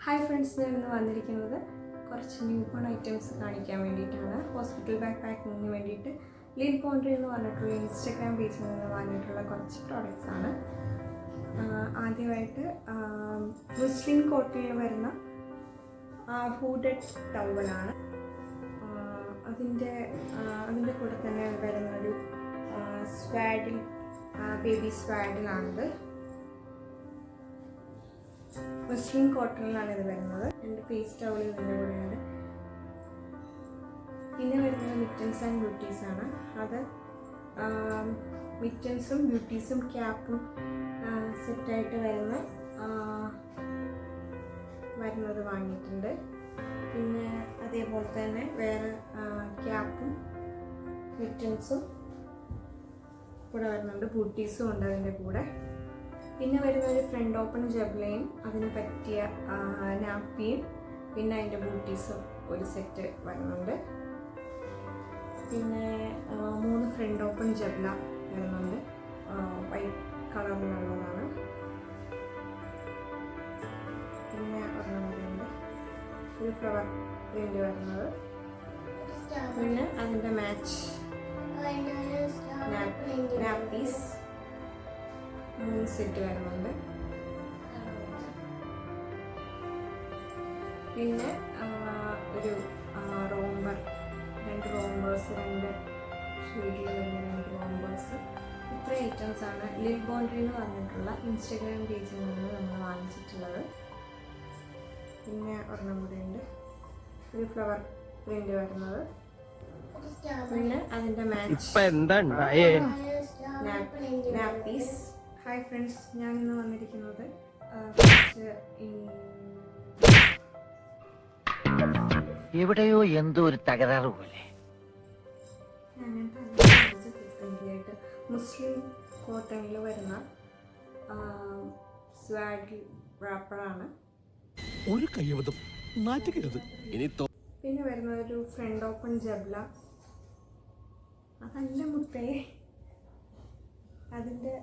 Hi friends, ഞാൻ ഇന്ന് വന്നിരിക്കുന്നത് കുറച്ച് ന്യൂ ബോൺ ഐറ്റംസ് കാണിക്കാൻ വേണ്ടിയിട്ടാണ്. ഹോസ്പിറ്റൽ ബാക്ക് പാക്കിങ്ങിന് വേണ്ടിയിട്ട് ലിൻ പോൺട്രി എന്ന് പറഞ്ഞിട്ടുള്ള ഇൻസ്റ്റഗ്രാം പേജിൽ നിന്ന് വാങ്ങിയിട്ടുള്ള കുറച്ച് പ്രോഡക്റ്റ്സ് ആണ്. ആദ്യമായിട്ട് മുസ്ലിം കോട്ടയിൽ വരുന്ന ഹൂഡഡ് ടവലാണ്. അതിൻ്റെ കൂടെ തന്നെ വരുന്നൊരു സ്വാഡിൽ, ബേബി സ്വാഡിലാണിത്. മുസ്ലിം കോട്ടണിലാണ് ഇത് വരുന്നത്. രണ്ട് ഫേസ് ടവൽ ഇതിൻ്റെ കൂടെയാണ്. പിന്നെ വരുന്നത് മിറ്റൻസ് ആൻഡ് ബ്യൂട്ടീസ് ആണ്. അത് മിറ്റൻസും ബ്യൂട്ടീസും ക്യാപ്പും സെറ്റായിട്ട് വരുന്നത് വാങ്ങിയിട്ടുണ്ട്. പിന്നെ അതേപോലെ തന്നെ വേറെ ക്യാപ്പും മിറ്റൻസും കൂടെ വരുന്നുണ്ട്, ബൂട്ടീസും ഉണ്ട് അതിൻ്റെ കൂടെ. പിന്നെ വരുന്ന ഒരു ഫ്രണ്ട് ഓപ്പൺ ജബ്ലയും അതിന് പറ്റിയ നാപ്പിയും പിന്നെ അതിൻ്റെ ബൂട്ടീസും ഒരു സെറ്റ് വരുന്നുണ്ട്. പിന്നെ 3 ഫ്രണ്ട് ഓപ്പൺ ജബ്ല വരുന്നുണ്ട്, വൈറ്റ് കളറിലുള്ളതാണ്. പിന്നെ ഒരെണ്ണമുണ്ട് ഒരു ഫ്ലവർ പ്രിൻ്റ് വരുന്നത്. പിന്നെ അതിൻ്റെ മാച്ച് നാപ്പീസ് 3 സെറ്റ് വരുന്നുണ്ട്. പിന്നെ ഒരു റോംബർ, 2 റോംബേഴ്സ്, 2 ഷെയ്ഡിൽ വരുന്ന 2 റോംബേഴ്സ്. ഇത്ര ഐറ്റംസ് ആണ് ലിൻ പോൺട്രി എന്ന് പറഞ്ഞിട്ടുള്ള ഇൻസ്റ്റഗ്രാം പേജിൽ നിന്ന് നമ്മൾ വാങ്ങിച്ചിട്ടുള്ളത്. പിന്നെ ഒരെണ്ണം കൂടെ ഉണ്ട്, ഒരു ഫ്ലവർ പ്രിന്റ് വരുന്നത്. പിന്നെ അതിൻ്റെ മാച്ച് നാപ്പീസ്. ഹായ് ഫ്രണ്ട്സ്, ഞാൻ ഇന്ന് വന്നിരിക്കുന്നത് എവിടെയോ എന്തോ ഒരു തകരാറ് പോലെ. മുസ്ലിം കോട്ടണിൽ വരുന്ന സ്വാഗ് റാപ്പറാണ്. ഒരു കയ്യബദ്ധം നാറ്റിക്കരുത്. പിന്നെ വരുന്നത് ഒരു ഫ്രണ്ട് ഓപ്പൺ ജബ്ല. അതല്ല മുത്തേ, അതിൻ്റെ